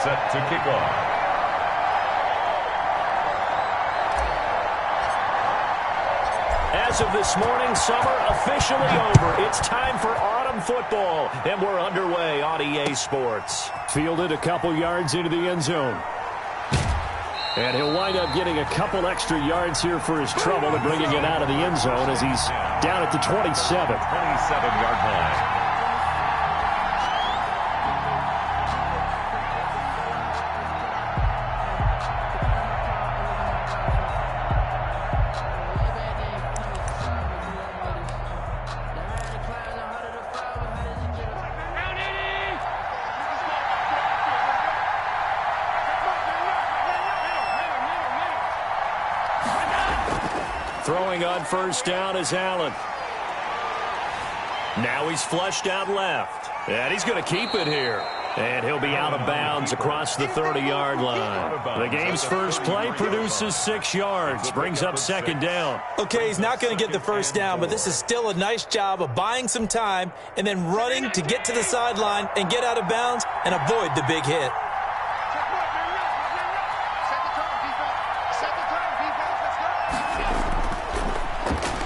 set to kick off. As of this morning, summer officially over. It's time for autumn football, and we're underway on EA Sports. Fielded a couple yards into the end zone. And he'll wind up getting a couple extra yards here for his trouble and bringing it out of the end zone as he's down at the 27. 27-yard line. Throwing on first down is Allen. Now he's flushed out left. And he's going to keep it here. And he'll be out of bounds across the 30-yard line. The game's first play produces 6 yards. Brings up second down. Okay, he's not going to get the first down, but this is still a nice job of buying some time and then running to get to the sideline and get out of bounds and avoid the big hit.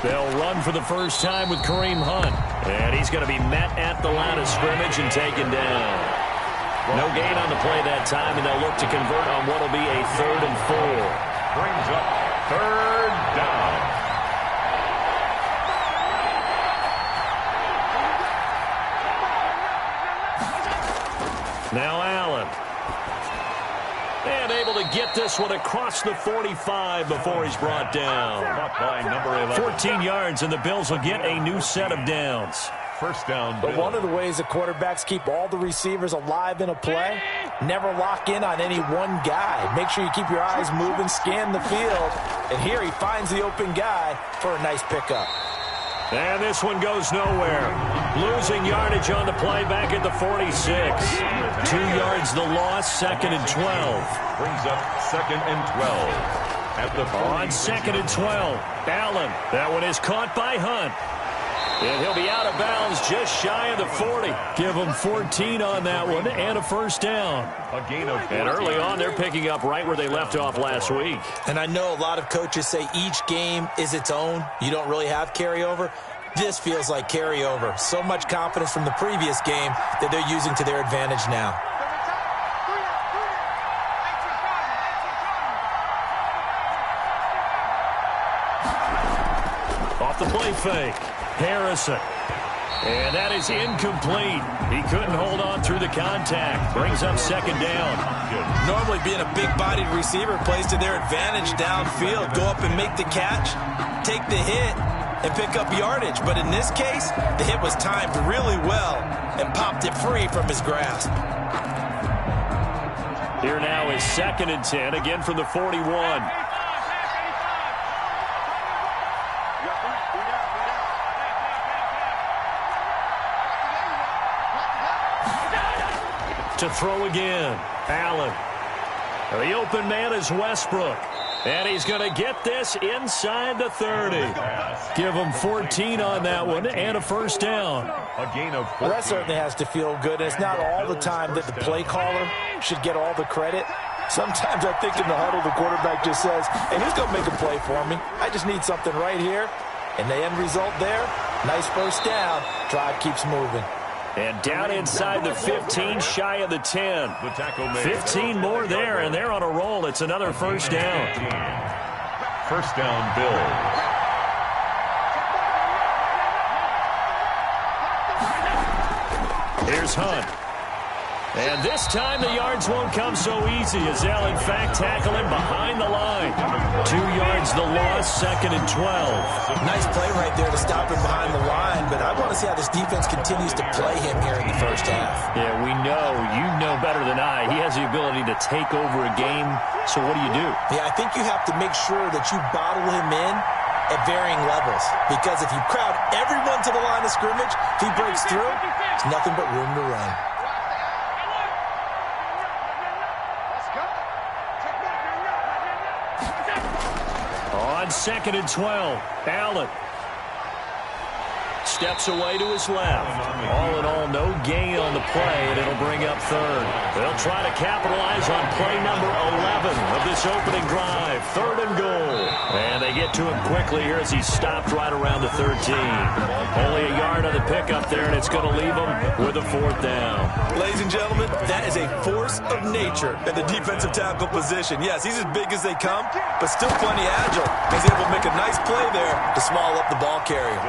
They'll run for the first time with Kareem Hunt. And he's going to be met at the line of scrimmage and taken down. No gain on the play that time, and they'll look to convert on what will be a 3rd and 4. Brings up 3rd down. Now Allen. And able to get this one across the 45 before he's brought down. Caught by number 11. 14 yards, and the Bills will get a new set of downs. First down, But Bills. one of the ways the quarterbacks keep all the receivers alive in a play, never lock in on any one guy. Make sure you keep your eyes moving, scan the field. And here he finds the open guy for a nice pickup. And this one goes nowhere. Losing yardage on the play back at the 46. 2 yards the loss, 2nd and 12. Brings up 2nd and 12. At the 40. On 2nd and 12, Allen. That one is caught by Hunt. And he'll be out of bounds just shy of the 40. Give him 14 on that one and a first down. A gain of 14. And early on, they're picking up right where they left off last week. And I know a lot of coaches say each game is its own. You don't really have carryover. This feels like carryover. So much confidence from the previous game that they're using to their advantage now. Off the play fake. Harrison. And that is incomplete. He couldn't hold on through the contact. Brings up second down. Normally being a big-bodied receiver plays to their advantage downfield. Go up and make the catch, take the hit, and pick up yardage. But in this case, the hit was timed really well and popped it free from his grasp. Here now is 2nd and 10, again from the 41. To throw again, Allen. The open man is Westbrook. And he's going to get this inside the 30. Give him 14 on that one and a first down. A gain of 14. Well, that certainly has to feel good. And it's not all the time that the play caller should get all the credit. Sometimes I think in the huddle, the quarterback just says, hey, who's going to make a play for me? I just need something right here. And the end result there, nice first down. Drive keeps moving. And down inside the 15, shy of the 10. The tackle made. 15 more there, and they're on a roll. It's another first down. First down, Bills. Here's Hunt. And this time the yards won't come so easy as they'll in fact tackle him behind the line. 2 yards the loss, 2nd and 12. Nice play right there to stop him behind the line, but I want to see how this defense continues to play him here in the first half. Yeah, we know. You know better than I. He has the ability to take over a game, so what do you do? Yeah, I think you have to make sure that you bottle him in at varying levels, because if you crowd everyone to the line of scrimmage, if he breaks through, there's nothing but room to run. On 2nd and 12, Allen. steps away to his left. All in all, no gain on the play, and it'll bring up third. They'll try to capitalize on play number 11 of this opening drive. 3rd and goal. And they get to him quickly here as he stopped right around the 13. Only a yard on the pickup there, and it's going to leave him with a 4th down. Ladies and gentlemen, that is a force of nature at the defensive tackle position. Yes, he's as big as they come, but still plenty agile. He's able to make a nice play there to small up the ball carrier.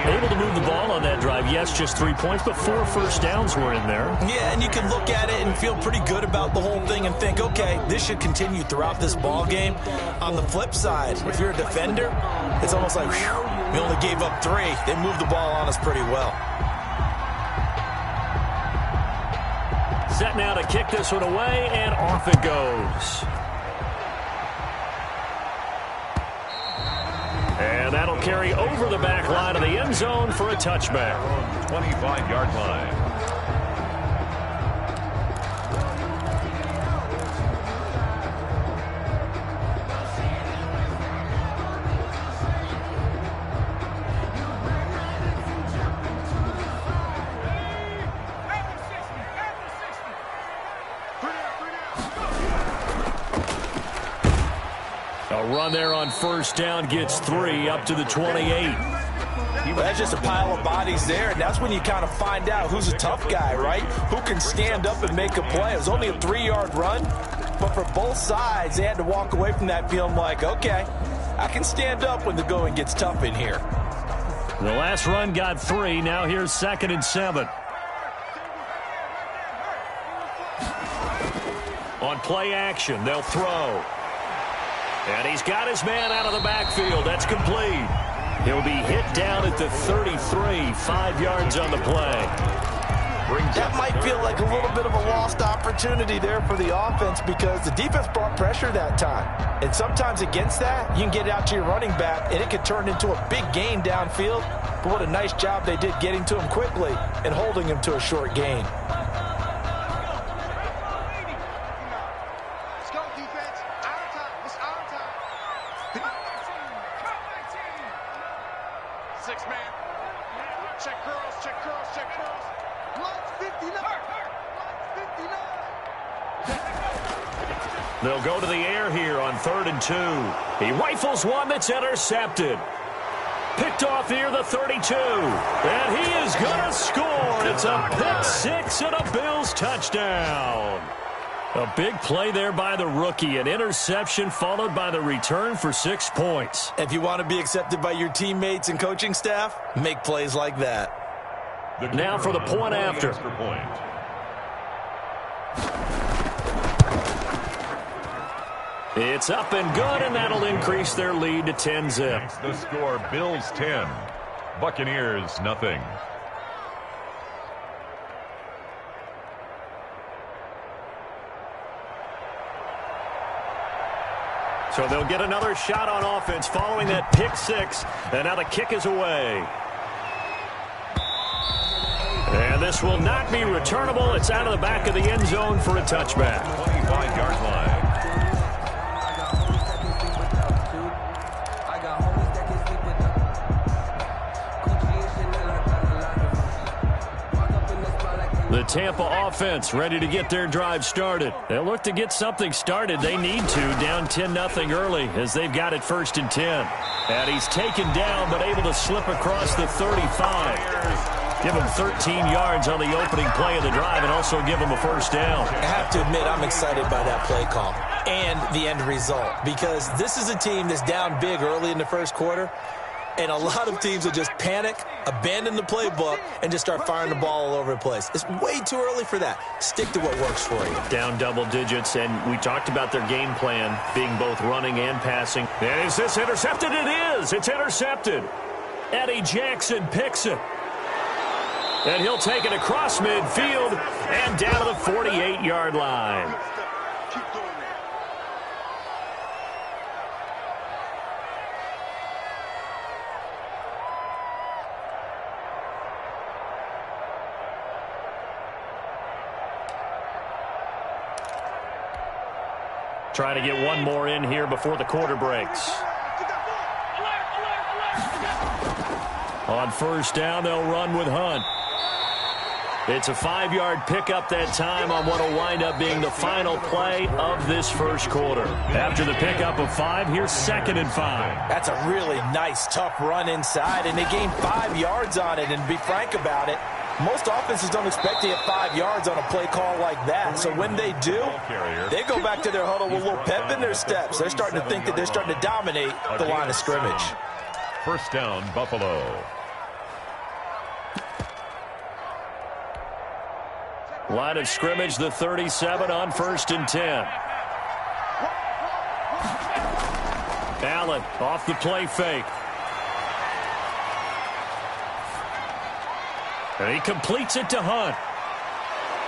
Able to move the ball on that drive. Yes, just 3 points, but 4 first downs were in there. Yeah, and you can look at it and feel pretty good about the whole thing and think, okay, this should continue throughout this ball game. On the flip side, if you're a defender, it's almost like, whew, we only gave up 3. They moved the ball on us pretty well. Set now to kick this one away, and off it goes. And that'll carry over the back line of the end zone for a touchback. 25-yard line. Run there on 1st down gets 3 up to the 28. That's just a pile of bodies there, and that's when you kind of find out who's a tough guy, right? Who can stand up and make a play. It was only a 3-yard run, but for both sides, they had to walk away from that feeling like, okay, I can stand up when the going gets tough in here. The last run got 3. Now here's 2nd and 7. On play action, they'll throw. And he's got his man out of the backfield. That's complete. He'll be hit down at the 33, 5 yards on the play. That might feel like a little bit of a lost opportunity there for the offense because the defense brought pressure that time. And sometimes against that, you can get out to your running back, and it could turn into a big gain downfield. But what a nice job they did getting to him quickly and holding him to a short gain. They'll go to the air here on 3rd and 2. He rifles one that's intercepted. Picked off here, the 32. And he is going to score. It's a pick 6 and a Bills touchdown. A big play there by the rookie. An interception followed by the return for 6 points. If you want to be accepted by your teammates and coaching staff, make plays like that. Now for the point after. It's up and good, and that'll increase their lead to 10-zip. The score, Bills 10, Buccaneers nothing. So they'll get another shot on offense following that pick 6, and now the kick is away. And this will not be returnable. It's out of the back of the end zone for a touchback. 25-yard line. The Tampa offense ready to get their drive started. They'll look to get something started. They need to, down 10-0 early as they've got it 1st and 10. And he's taken down but able to slip across the 35. Give him 13 yards on the opening play of the drive and also give him a 1st down. I have to admit, I'm excited by that play call and the end result because this is a team that's down big early in the 1st quarter. And a lot of teams will just panic, abandon the playbook, and just start firing the ball all over the place. It's way too early for that. Stick to what works for you. Down double digits, and we talked about their game plan being both running and passing. And is this intercepted? It is. It's intercepted. Eddie Jackson picks it. And he'll take it across midfield and down to the 48-yard line. Try to get one more in here before the quarter breaks. On first down, they'll run with Hunt. It's a 5-yard pickup that time on what will wind up being the final play of this first quarter. After the pickup of 5, here's 2nd and 5. That's a really nice, tough run inside, and they gained 5 yards on it. And to be frank about it, most offenses don't expect to get 5 yards on a play call like that. So when they do, they go back to their huddle with a little pep in their steps. They're starting to think that they're starting to dominate the line of scrimmage. First down, Buffalo. Line of scrimmage, the 37 on 1st and 10. Allen off the play fake. And he completes it to Hunt.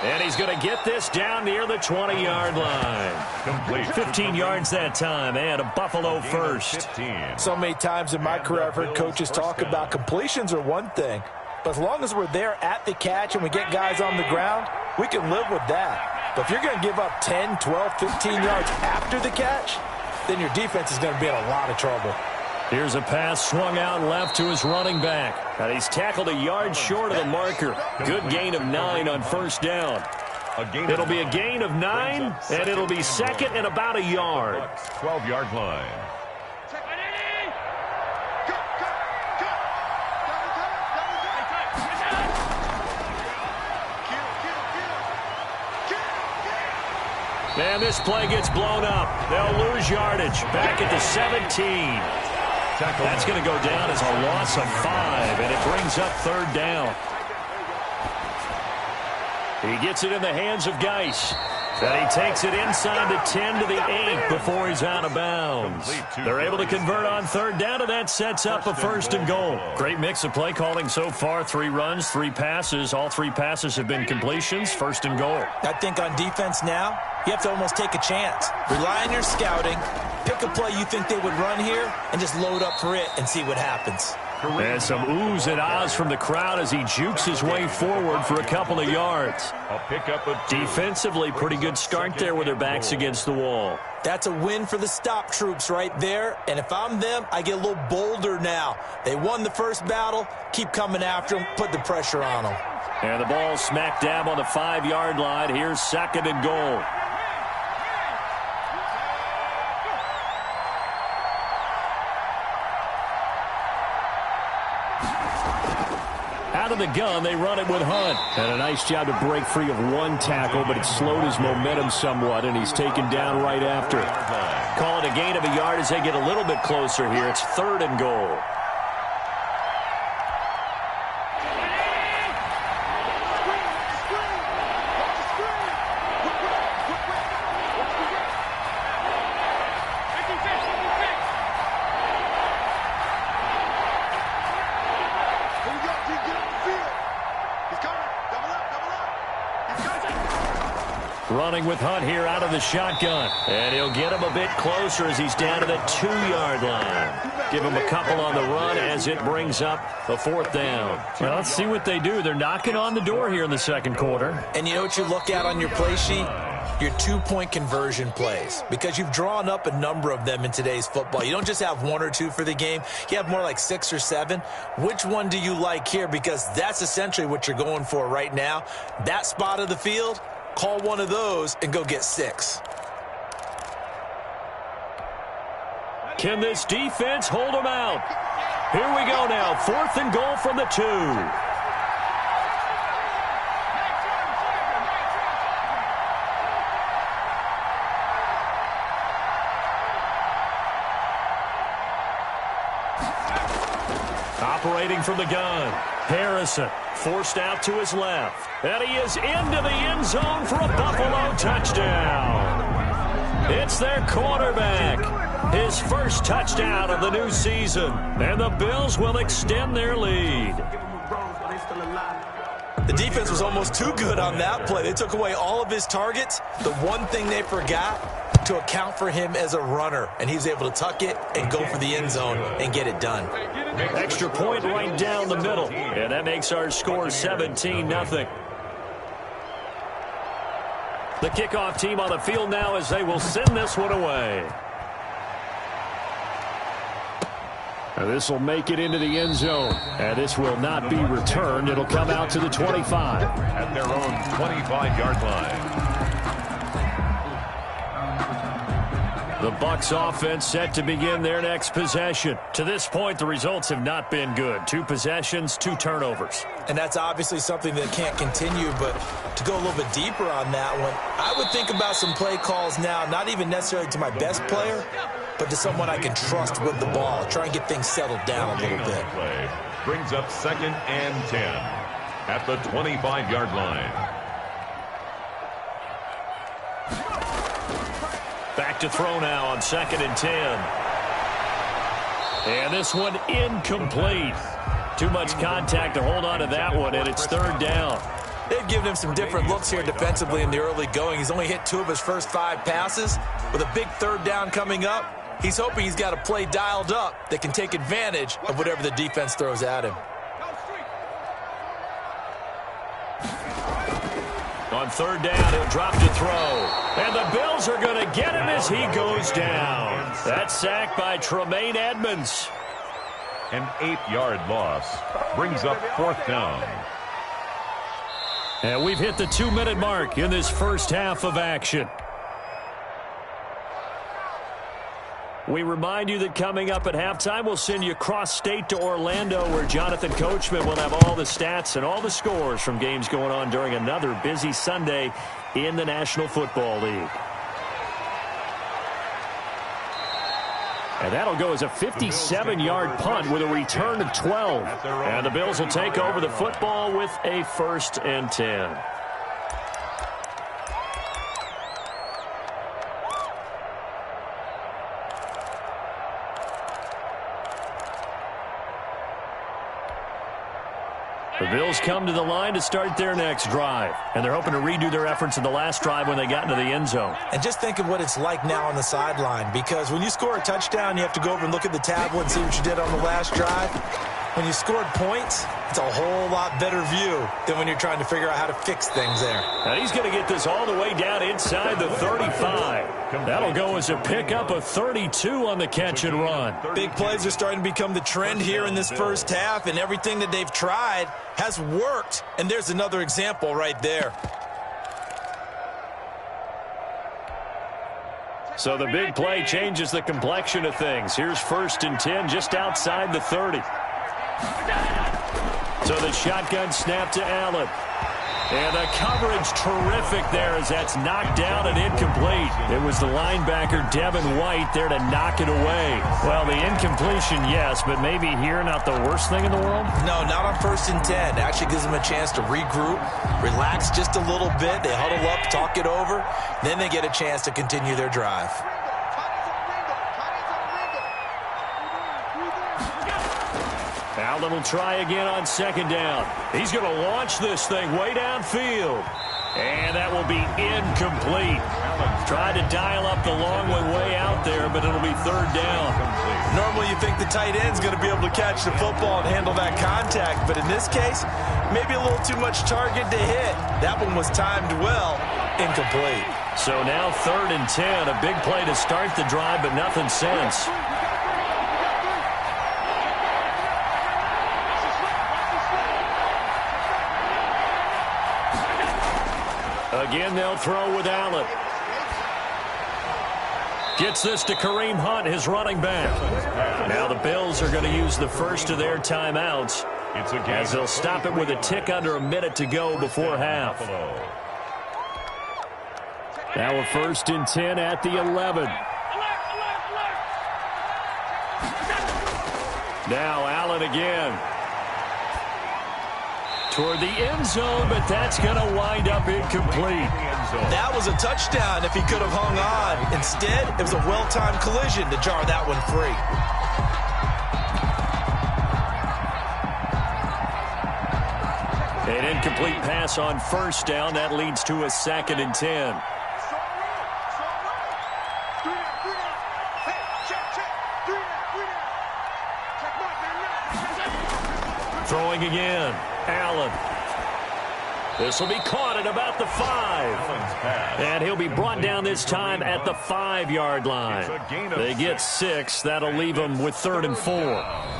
And he's going to get this down near the 20-yard line. Complete. 15 yards that time, and a Buffalo first. 15. So many times in my career I've heard coaches talk about completions are one thing, but as long as we're there at the catch and we get guys on the ground, we can live with that. But if you're going to give up 10, 12, 15 yards after the catch, then your defense is going to be in a lot of trouble. Here's a pass swung out left to his running back. And he's tackled a yard short of the marker. Good gain of 9 on first down. It'll be a gain of 9, and it'll be 2nd and about a yard. 12-yard line. And this play gets blown up. They'll lose yardage. Back at the 17. That's going to go down as a loss of 5, and it brings up 3rd down. He gets it in the hands of Geis. And he takes it inside the 10 to the 8 before he's out of bounds. They're able to convert on 3rd down, and that sets up a 1st and goal. Great mix of play calling so far. 3 runs, 3 passes. All 3 passes have been completions. 1st and goal. I think on defense now, you have to almost take a chance. Rely on your scouting. Pick a play you think they would run here and just load up for it and see what happens. And some oohs and ahs from the crowd as he jukes his way forward for a couple of yards. A pickup of 2. Defensively, pretty good start there with their backs against the wall. That's a win for the stop troops right there. And if I'm them, I get a little bolder now. They won the first battle. Keep coming after them. Put the pressure on them. And the ball smack dab on the 5-yard line. Here's 2nd and goal. Out of the gun, they run it with Hunt. And a nice job to break free of 1 tackle, but it slowed his momentum somewhat, and he's taken down right after. Call it a gain of a yard as they get a little bit closer here. It's 3rd and goal. Running with Hunt here out of the shotgun. And he'll get him a bit closer as he's down to the 2-yard line. Give him a couple on the run as it brings up a 4th down. Well, let's see what they do. They're knocking on the door here in the 2nd quarter. And you know what you look at on your play sheet? Your 2-point conversion plays, because you've drawn up a number of them in today's football. You don't just have 1 or 2 for the game. You have more like 6 or 7. Which one do you like here? Because that's essentially what you're going for right now. That spot of the field, call one of those and go get 6. Can this defense hold them out? Here we go now. 4th and goal from the 2. Operating from the gun. Harrison forced out to his left. And he is into the end zone for a Buffalo touchdown. It's their quarterback. His first touchdown of the new season. And the Bills will extend their lead. The defense was almost too good on that play. They took away all of his targets. The one thing they forgot, to account for him as a runner. And he was able to tuck it and go for the end zone and get it done. Extra point right down the middle. And that makes our score 17-0. The kickoff team on the field now as they will send this one away. This will make it into the end zone. And this will not be returned. It'll come out to the 25. At their own 25-yard line. The Bucs offense set to begin their next possession. To this point, the results have not been good. 2 possessions, 2 turnovers. And that's obviously something that can't continue, but to go a little bit deeper on that one, I would think about some play calls now, not even necessarily to my best player, but to someone I can trust with the ball. Try and get things settled down a little bit. Play brings up 2nd and 10 at the 25-yard line. Back to throw now on 2nd and 10. And this one incomplete. Too much contact to hold on to that one, and it's 3rd down. They've given him some different looks here defensively in the early going. He's only hit 2 of his first 5 passes. With a big 3rd down coming up, he's hoping he's got a play dialed up that can take advantage of whatever the defense throws at him. On 3rd down, he'll drop to throw. And the Bills are going to get him as he goes down. That's sacked by Tremaine Edmonds. An 8-yard loss brings up 4th down. And we've hit the 2-minute mark in this first half of action. We remind you that coming up at halftime, we'll send you cross-state to Orlando, where Jonathan Coachman will have all the stats and all the scores from games going on during another busy Sunday in the National Football League. And that'll go as a 57-yard punt with a return of 12. And the Bills will take over the football with a 1st and 10. The Bills come to the line to start their next drive, and they're hoping to redo their efforts in the last drive when they got into the end zone. And just think of what it's like now on the sideline, because when you score a touchdown, you have to go over and look at the tablet and see what you did on the last drive. When you scored points, it's a whole lot better view than when you're trying to figure out how to fix things there. Now he's going to get this all the way down inside the 35. That'll go as a pickup of 32 on the catch and run. Big plays are starting to become the trend here in this first half, and everything that they've tried has worked. And there's another example right there. So the big play changes the complexion of things. Here's 1st and 10 just outside the 30. So the shotgun snap to Allen. And the coverage terrific there as that's knocked down and incomplete. It was the linebacker Devin White there to knock it away. Well, the incompletion, yes, but maybe here not the worst thing in the world? No, not on 1st and 10. It actually gives them a chance to regroup, relax just a little bit. They huddle up, talk it over. Then they get a chance to continue their drive. Allen will try again on 2nd down. He's going to launch this thing way downfield. And that will be incomplete. Tried to dial up the long one way out there, but it'll be 3rd down. Normally you think the tight end's going to be able to catch the football and handle that contact, but in this case, maybe a little too much target to hit. That one was timed well, incomplete. So now 3rd and 10, a big play to start the drive, but nothing since. Again, they'll throw with Allen. Gets this to Kareem Hunt, his running back. Now the Bills are going to use the first of their timeouts as they'll stop it with a tick under a minute to go before half. Now a 1st and 10 at the 11. Now Allen again. Toward the end zone, but that's going to wind up incomplete. That was a touchdown if he could have hung on. Instead, it was a well-timed collision to jar that one free. An incomplete pass on 1st down. That leads to a 2nd and 10. Throwing again. Allen. This will be caught at about the 5. And he'll be brought down this time at the 5-yard line. They get 6. That'll leave them with 3rd and 4.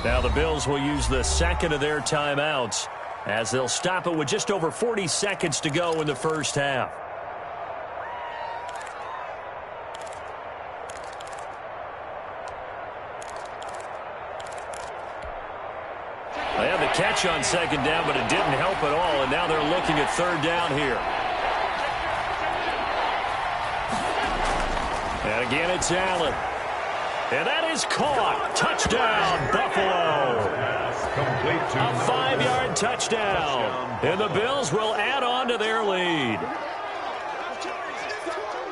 Now the Bills will use the second of their timeouts as they'll stop it with just over 40 seconds to go in the first half. They had the catch on 2nd down, but it didn't help at all, and now they're looking at 3rd down here. And again, it's Allen. And that is caught. Touchdown, Buffalo. A 5-yard touchdown. And the Bills will add on to their lead.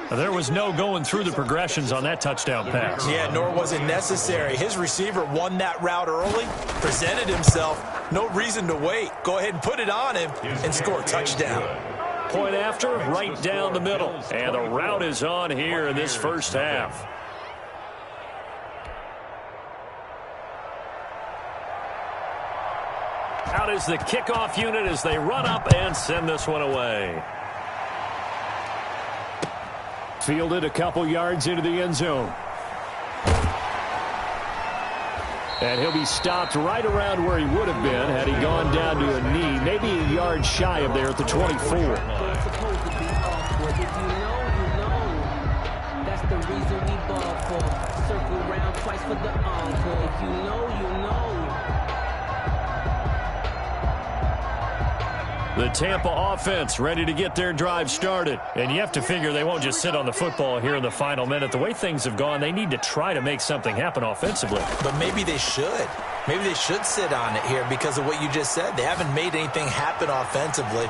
There was no going through the progressions on that touchdown pass. Yeah, nor was it necessary. His receiver won that route early, presented himself. No reason to wait. Go ahead and put it on him and score a touchdown. Point after, right down the middle. And the route is on here in this first half. Out is the kickoff unit as they run up and send this one away. Fielded a couple yards into the end zone. And he'll be stopped right around where he would have been had he gone down to a knee, maybe a yard shy of there at the 24. That's the reason we ball for. Circle round twice for the encore. If you know, you know. The Tampa offense ready to get their drive started. And you have to figure they won't just sit on the football here in the final minute. The way things have gone, they need to try to make something happen offensively. But maybe they should. Maybe they should sit on it here because of what you just said. They haven't made anything happen offensively.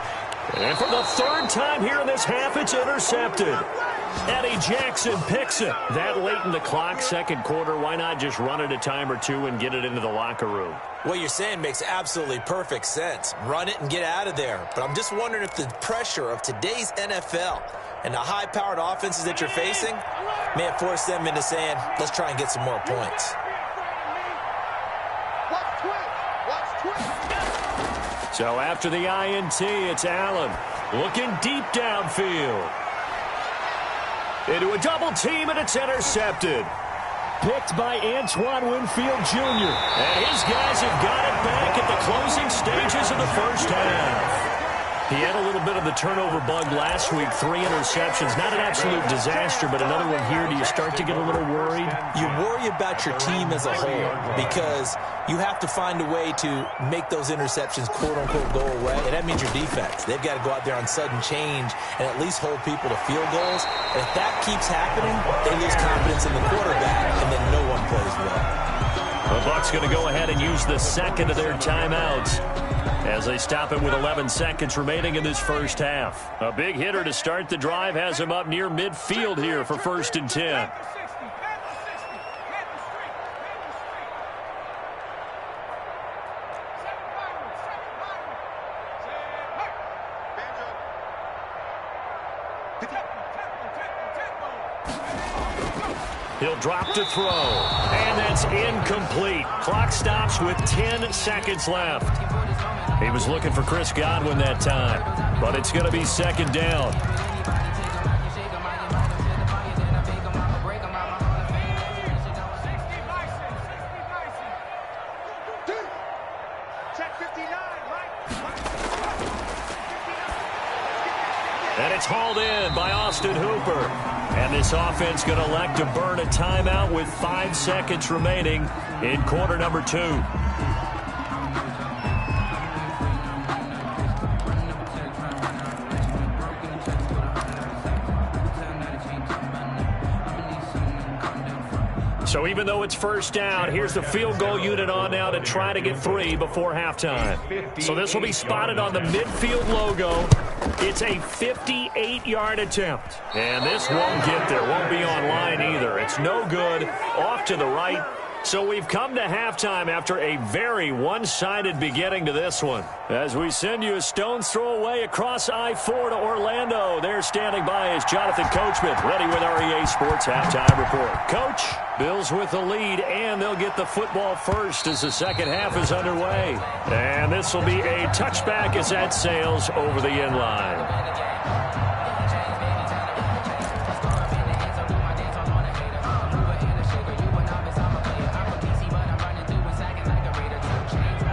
And for the 3rd time here in this half, it's intercepted. Eddie Jackson picks it. That late in the clock, 2nd quarter, why not just run it a time or two and get it into the locker room? What you're saying makes absolutely perfect sense. Run it and get out of there. But I'm just wondering if the pressure of today's NFL and the high-powered offenses that you're facing may have forced them into saying, let's try and get some more points. So after the INT, it's Allen looking deep downfield. Into a double team, and it's intercepted. Picked by Antoine Winfield Jr. And his guys have got it back at the closing stages of the first half. He had a little bit of the turnover bug last week, 3 interceptions. Not an absolute disaster, but another one here. Do you start to get a little worried? You worry about your team as a whole because you have to find a way to make those interceptions, quote-unquote, go away, and that means your defense. They've got to go out there on sudden change and at least hold people to field goals. And if that keeps happening, they lose confidence in the quarterback, and then no one plays well. The Bucs going to go ahead and use the 2nd of their timeouts as they stop it with 11 seconds remaining in this first half. A big hitter to start the drive has him up near midfield here for 1st and 10. He'll drop to throw, and that's incomplete. Clock stops with 10 seconds left. He was looking for Chris Godwin that time, but it's going to be 2nd down. And it's hauled in by Austin Hooper. And this offense going to elect to burn a timeout with 5 seconds remaining in quarter number 2. So even though it's 1st down, here's the field goal unit on now to try to get 3 before halftime. So this will be spotted on the midfield logo. It's a 58-yard attempt. And this won't get there. Won't be on line either. It's no good. Off to the right. So we've come to halftime after a very one-sided beginning to this one. As we send you a stone's throw away across I-4 to Orlando. There standing by is Jonathan Coachman, ready with our EA Sports Halftime Report. Coach, Bills with the lead, and they'll get the football first as the second half is underway. And this will be a touchback as that sails over the end line.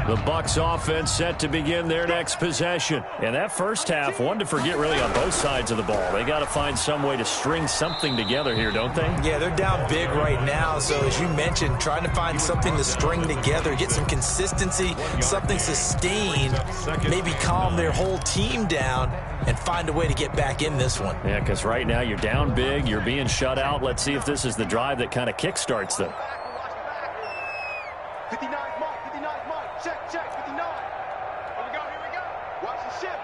The Bucs offense set to begin their next possession. And that first half, one to forget really on both sides of the ball. They got to find some way to string something together here, don't they? Yeah, they're down big right now. So as you mentioned, trying to find something to string together, get some consistency, something sustained, maybe calm their whole team down and find a way to get back in this one. Yeah, because right now you're down big, you're being shut out. Let's see if this is the drive that kind of kickstarts them. 59, Mike, 59, Mike, check, 59. Here we go. Watch the ship,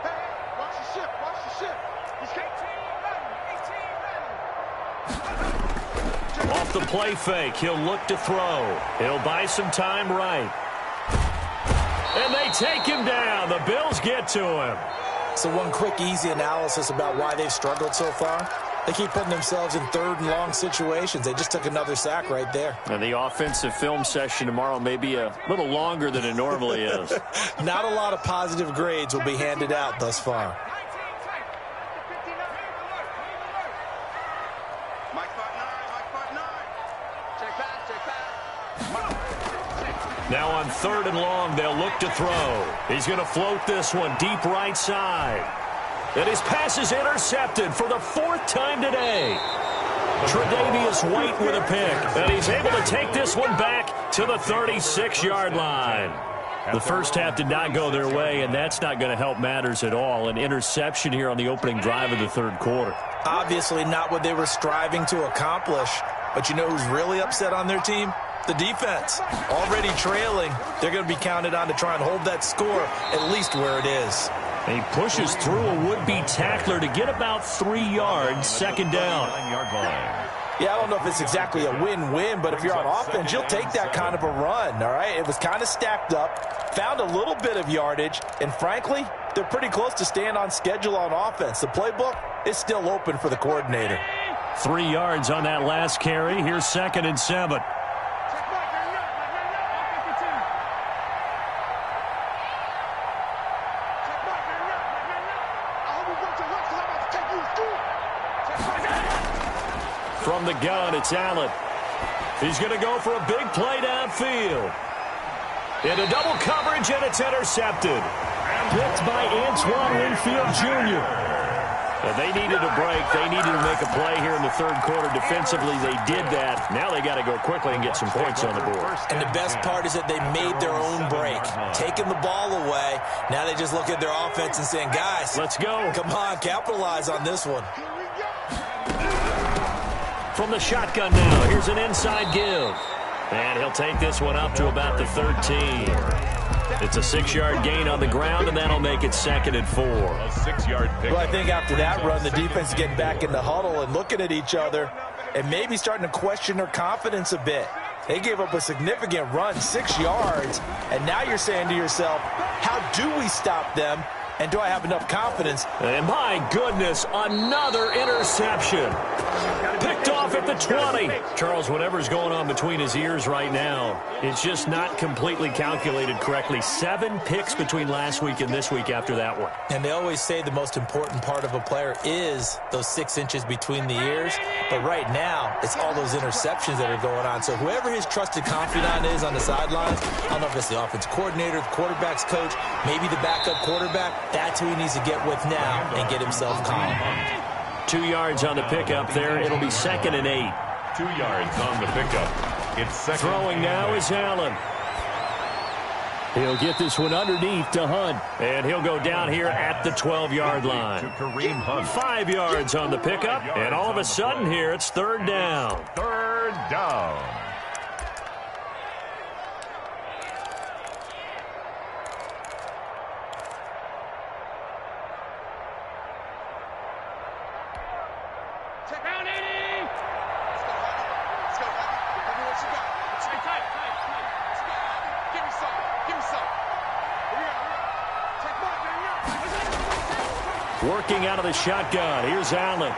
hey, watch the ship. He's 18 ready. Off the play fake, he'll look to throw. He'll buy some time right. And they take him down. The Bills get to him. So one quick, easy analysis about why they've struggled so far. They keep putting themselves in third and long situations. They just took another sack right there. And the offensive film session tomorrow may be a little longer than it normally is. Not a lot of positive grades will be handed out thus far. Now on third and long, they'll look to throw. He's going to float this one deep right side. And his pass is intercepted for the fourth time today. Tre'Davious White with a pick. And he's able to take this one back to the 36-yard line. The first half did not go their way, and that's not going to help matters at all. An interception here on the opening drive of the third quarter. Obviously not what they were striving to accomplish. But you know who's really upset on their team? The defense. Already trailing, they're going to be counted on to try and hold that score at least where it is. He pushes through a would-be tackler to get about 3 yards, second down. Yeah, I don't know if it's exactly a win-win, but if you're on offense, you'll take that kind of a run, all right? It was kind of stacked up, found a little bit of yardage, and frankly, they're pretty close to staying on schedule on offense. The playbook is still open for the coordinator. 3 yards on that last carry. Here's 2nd and 7. From the gun, it's Allen. He's going to go for a big play downfield. Into double coverage, and it's intercepted. Picked by Antoine Winfield Jr. And they needed a break. They needed to make a play here in the third quarter. Defensively, they did that. Now they got to go quickly and get some points on the board. And the best part is that they made their own break. Taking the ball away. Now they just look at their offense and saying, guys, let's go. Come on, capitalize on this one. From the shotgun now, here's an inside give. And he'll take this one up to about the 13. It's a 6-yard gain on the ground, and that'll make it 2nd and 4. A 6-yard pick. Well, I think after that run, the defense is getting back in the huddle and looking at each other and maybe starting to question their confidence a bit. They gave up a significant run, 6 yards, and now you're saying to yourself, how do we stop them? And do I have enough confidence? And my goodness, another interception. Picked off at the 20. Charles, whatever's going on between his ears right now, it's just not completely calculated correctly. 7 picks between last week and this week after that one. And they always say the most important part of a player is those 6 inches between the ears. But right now, it's all those interceptions that are going on. So whoever his trusted confidant is on the sidelines, I don't know if it's the offense coordinator, the quarterback's coach, maybe the backup quarterback, that's who he needs to get with now and get himself calm. 2 yards on the pickup there. It'll be 2nd and 8. 2 yards on the pickup. It's second. Throwing now is Allen. He'll get this one underneath to Hunt. And he'll go down here at the 12-yard line. To Kareem Hunt. 5 yards on the pickup. And all of a sudden here, it's 3rd down. 3rd down. Let's go, Let's go. Give me what you got. Working out of the shotgun. Here's Allen.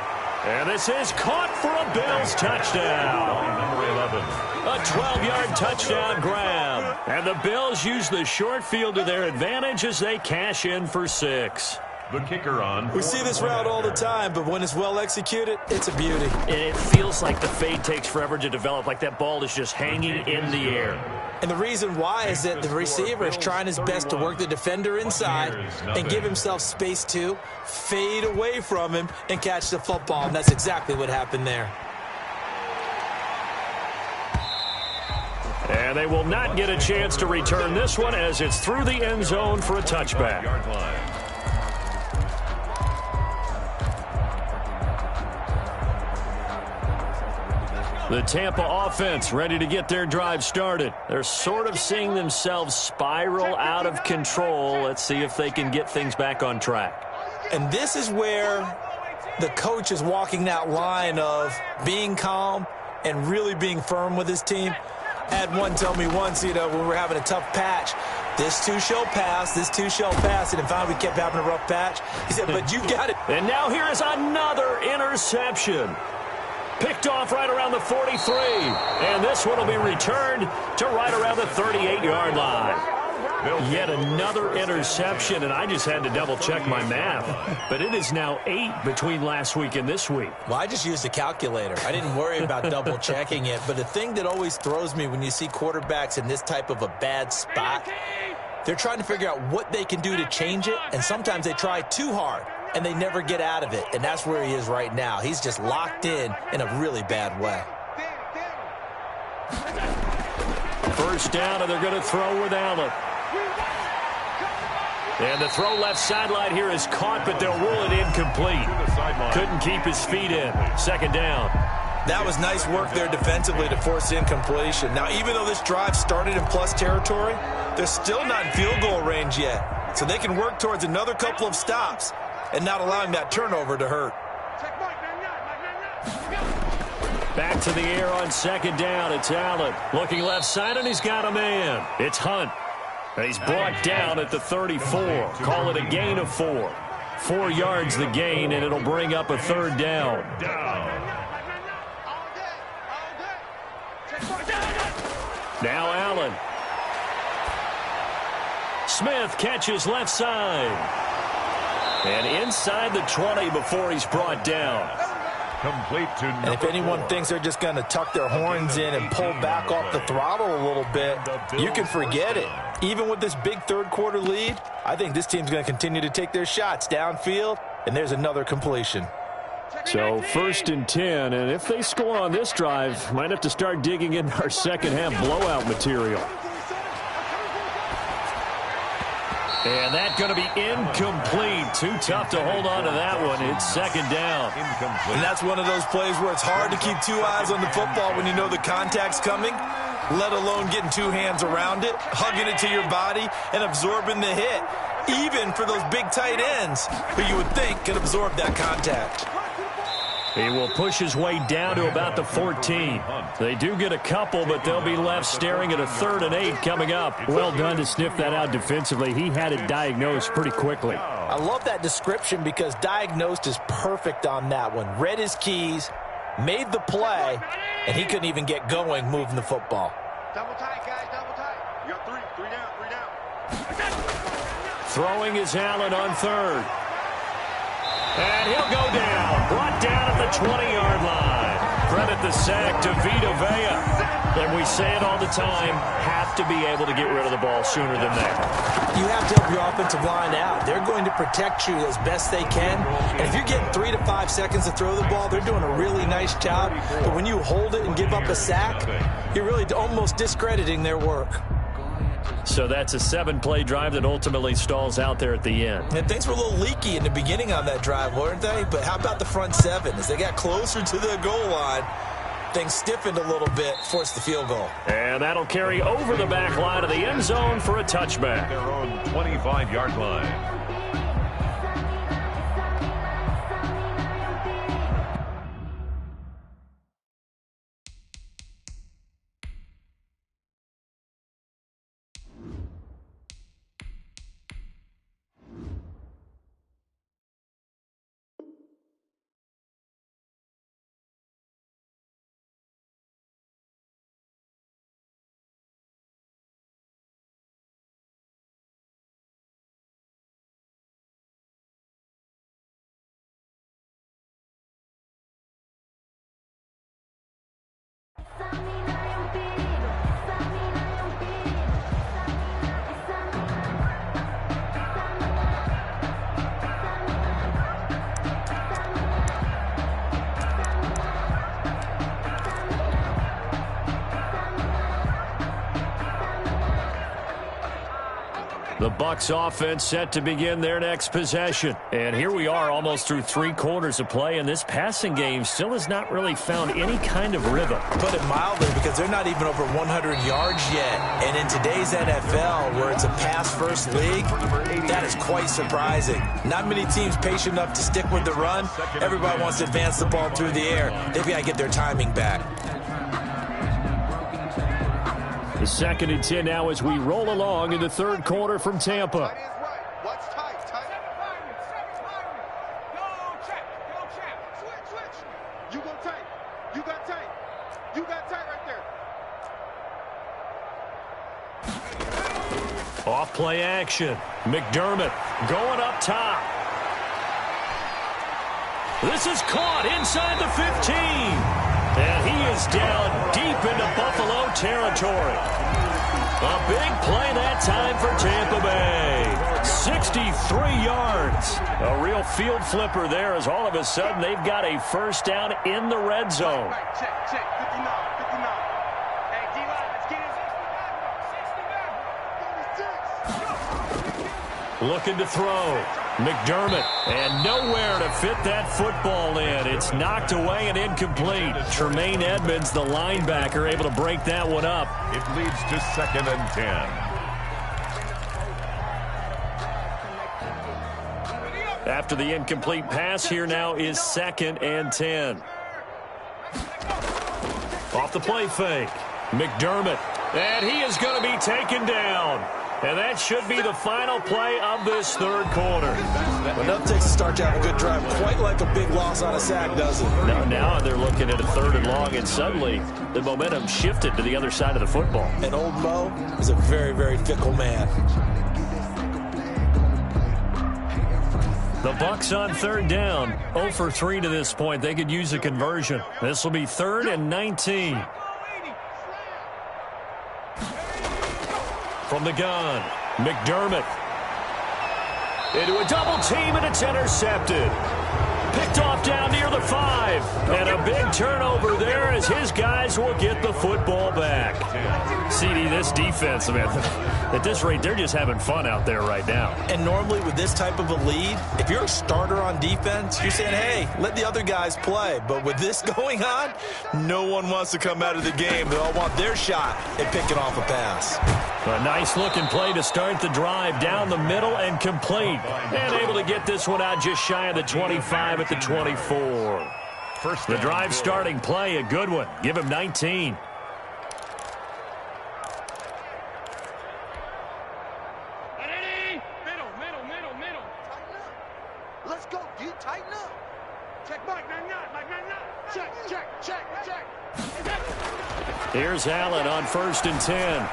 And this is caught for a Bills touchdown. Number 11. A 12-yard touchdown grab. And the Bills use the short field to their advantage as they cash in for 6. The kicker on. We see this route all the time, but when it's well executed, it's a beauty. And it feels like the fade takes forever to develop, like that ball is just hanging in the air. And the reason why is that the receiver is trying his best to work the defender inside and give himself space to fade away from him and catch the football. And that's exactly what happened there. And they will not get a chance to return this one as it's through the end zone for a touchback. The Tampa offense ready to get their drive started. They're sort of seeing themselves spiral out of control. Let's see if they can get things back on track. And this is where the coach is walking that line of being calm and really being firm with his team. I had one tell me once, when we were having a tough patch, this too shall pass, this too shall pass, and finally we kept having a rough patch. He said, but you got it. And now here is another interception. Picked off right around the 43. And this one will be returned to right around the 38-yard line. Yet another interception, and I just had to double-check my math. But it is now 8 between last week and this week. Well, I just used a calculator. I didn't worry about double-checking it. But the thing that always throws me when you see quarterbacks in this type of a bad spot, they're trying to figure out what they can do to change it, and sometimes they try too hard, and they never get out of it. And that's where he is right now. He's just locked in a really bad way. First down, and they're going to throw with Allen. And the throw left sideline here is caught, but they'll rule it incomplete. Couldn't keep his feet in. Second down. That was nice work there defensively to force incompletion. Now, even though this drive started in plus territory, they're still not in field goal range yet. So they can work towards another couple of stops and not allowing that turnover to hurt. Back to the air on second down. It's Allen. Looking left side, and he's got a man. It's Hunt. And he's brought down at the 34. Call it a gain of 4. 4 yards the gain, and it'll bring up a third down. Now Allen. Smith catches left side. And inside the 20 before he's brought down. Complete to and if anyone thinks they're just going to tuck their horns in and pull back off the throttle a little bit, you can forget it. Even with this big third-quarter lead, I think this team's going to continue to take their shots downfield, and there's another completion. So 1st and 10, and if they score on this drive, might have to start digging in our second-half blowout material. And that's going to be incomplete. Too tough to hold on to that one. It's second down. And that's one of those plays where it's hard to keep 2 eyes on the football when you know the contact's coming, let alone getting 2 hands around it, hugging it to your body, and absorbing the hit, even for those big tight ends who you would think can absorb that contact. He will push his way down to about the 14. They do get a couple, but they'll be left staring at a 3rd and 8 coming up. Well done to sniff that out defensively. He had it diagnosed pretty quickly. I love that description because diagnosed is perfect on that one. Read his keys, made the play, and he couldn't even get going moving the football. Double tight, guys, double tight. You got 3 down. Throwing is Allen on 3rd. And he'll go down. Brought down at the 20-yard line. Credit the sack to Vita Vea. And we say it all the time, have to be able to get rid of the ball sooner than that. You have to help your offensive line out. They're going to protect you as best they can. And if you're getting 3 to 5 seconds to throw the ball, they're doing a really nice job. But when you hold it and give up a sack, you're really almost discrediting their work. So that's a 7-play drive that ultimately stalls out there at the end. And things were a little leaky in the beginning on that drive, weren't they? But how about the front 7? As they got closer to the goal line, things stiffened a little bit, forced the field goal. And that'll carry over the back line of the end zone for a touchback. their own 25-yard line. The Bucs offense set to begin their next possession. And here we are almost through 3 quarters of play, and this passing game still has not really found any kind of rhythm. Put it mildly, because they're not even over 100 yards yet. And in today's NFL, where it's a pass-first league, that is quite surprising. Not many teams patient enough to stick with the run. Everybody wants to advance the ball through the air. They've got to get their timing back. The 2nd and 10 now as we roll along in the 3rd quarter from Tampa. Tight is right. Watch tight. Tight. Go check. Switch. You go tight. You got tight. You got tight right there. Off play action. McDermott going up top. This is caught inside the 15. And he is down deep into Buffalo territory. A big play that time for Tampa Bay. 63 yards. A real field flipper there as all of a sudden they've got a first down in the red zone. Right, check. 59. Hey, D-line, let's get it. 36. Looking to throw. McDermott, and nowhere to fit that football in. It's knocked away and incomplete. Tremaine Edmonds, the linebacker, able to break that one up. It leads to 2nd and 10. After the incomplete pass, here now is 2nd and 10. Off the play fake. McDermott, and he is going to be taken down. And that should be the final play of this 3rd quarter. Enough takes to start to have a good drive, quite like a big loss on a sack, doesn't it? Now they're looking at a 3rd and long, and suddenly the momentum shifted to the other side of the football. And old Mo is a very, very fickle man. The Bucs on 3rd down, 0 for 3 to this point. They could use a conversion. This will be 3rd and 19. From the gun, McDermott. Into a double team, and it's intercepted. Picked off down near the 5. And a big turnover there as his guys will get the football back. CD, this defense, man, at this rate, they're just having fun out there right now. And normally with this type of a lead, if you're a starter on defense, you're saying, hey, let the other guys play. But with this going on, no one wants to come out of the game. They all want their shot at picking off a pass. A nice-looking play to start the drive down the middle and complete. And able to get this one out just shy of the 25 at the 24. The drive starting play, a good one. Give him 19. Middle. Tighten up. Let's go, D. Tighten up. Check, Mike, 9-9. Check. Here's Allen on 1st and 10.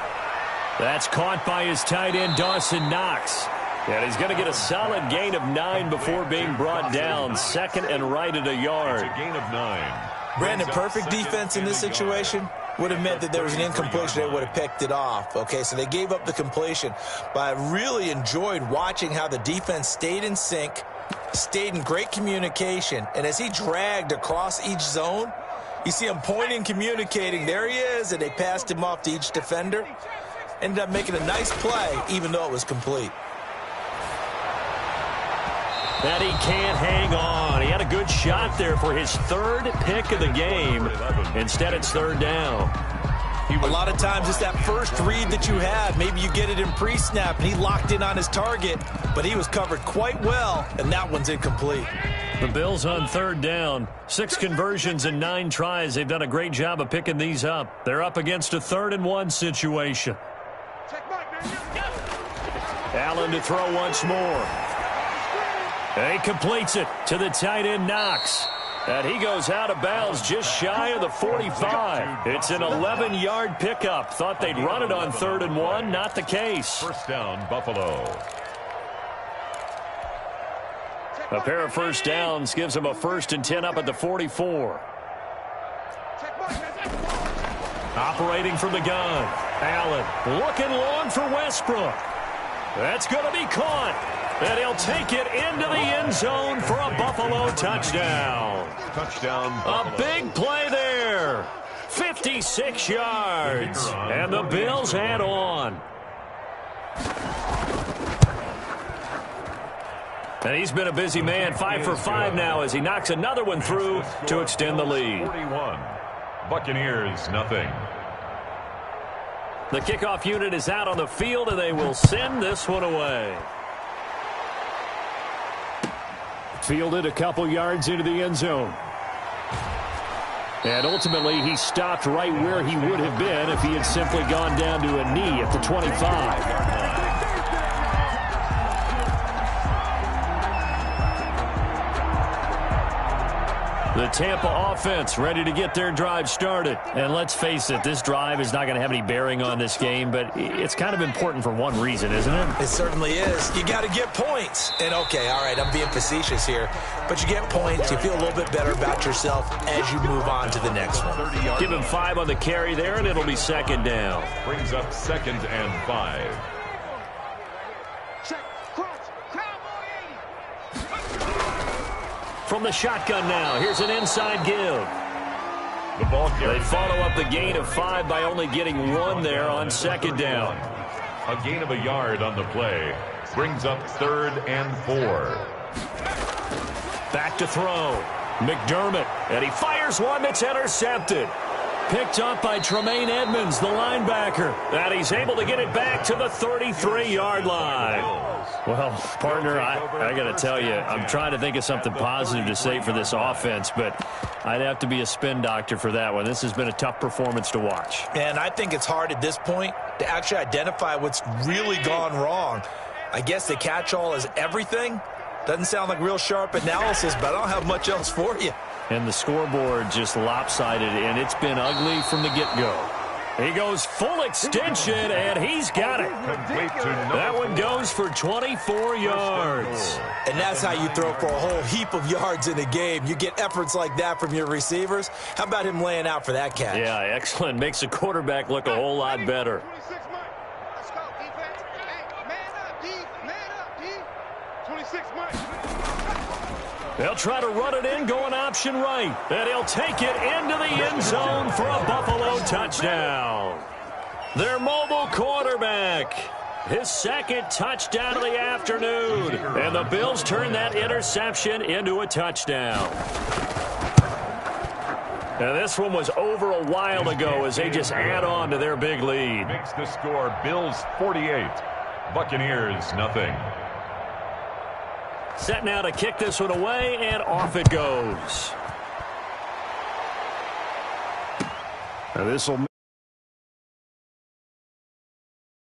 That's caught by his tight end, Dawson Knox. And he's going to get a solid gain of 9 before being brought down. 2nd and right at a yard. It's a gain of 9. Brandon, perfect defense in this situation would have meant that there was an incompletion. They would have picked it off. Okay, so they gave up the completion. But I really enjoyed watching how the defense stayed in sync, stayed in great communication. And as he dragged across each zone, you see him pointing, communicating. There he is, and they passed him off to each defender. Ended up making a nice play, even though it was complete. That he can't hang on. He had a good shot there for his 3rd pick of the game. Instead, it's 3rd down. A lot of times it's that first read that you have. Maybe you get it in pre-snap, and he locked in on his target, but he was covered quite well, and that one's incomplete. The Bills on 3rd down. 6 conversions and 9 tries. They've done a great job of picking these up. They're up against a 3rd and 1 situation. Allen to throw once more. And he completes it to the tight end, Knox. And he goes out of bounds just shy of the 45. It's an 11-yard pickup. Thought they'd run it on 3rd and 1. Not the case. First down, Buffalo. A pair of first downs gives them a 1st and 10 up at the 44. Operating from the gun. Allen looking long for Westbrook. That's going to be caught. And he'll take it into the end zone for a Buffalo touchdown. Touchdown, A big play there. 56 yards. And the Bills add on. And he's been a busy man, 5 for 5 now as he knocks another one through to extend the lead. 41. Buccaneers, nothing. The kickoff unit is out on the field, and they will send this one away. Fielded a couple yards into the end zone. And ultimately, he stopped right where he would have been if he had simply gone down to a knee at the 25. The Tampa offense ready to get their drive started. And let's face it, this drive is not going to have any bearing on this game, but it's kind of important for one reason, isn't it? It certainly is. You got to get points. And, okay, all right, I'm being facetious here, but you get points, you feel a little bit better about yourself as you move on to the next one. Give him 5 on the carry there, and it'll be second down. Brings up 2nd and 5. From the shotgun now, here's an inside give. The ball carrier. They follow up the gain of 5 by only getting 1 there on second down. A gain of a yard on the play. Brings up 3rd and 4. Back to throw. McDermott, and he fires one that's intercepted. Picked up by Tremaine Edmonds, the linebacker. And he's able to get it back to the 33-yard line. Well, partner, I got to tell you, I'm trying to think of something positive to say for this offense, but I'd have to be a spin doctor for that one. This has been a tough performance to watch. And I think it's hard at this point to actually identify what's really gone wrong. I guess the catch-all is everything. Doesn't sound like real sharp analysis, but I don't have much else for you. And the scoreboard just lopsided, and it's been ugly from the get-go. He goes full extension, and he's got it. That one goes for 24 yards. And that's how you throw for a whole heap of yards in a game. You get efforts like that from your receivers. How about him laying out for that catch? Yeah, excellent. Makes the quarterback look a whole lot better. Let's go, defense. Hey, man up, D. Man up, D. 26 months. They'll try to run it in, going option right. And he'll take it into the end zone for a Buffalo touchdown. Their mobile quarterback. His 2nd touchdown of the afternoon. And the Bills turn that interception into a touchdown. And this one was over a while ago as they just add on to their big lead. Makes the score Bills 48. Buccaneers nothing. Set now to kick this one away, and off it goes. Now this will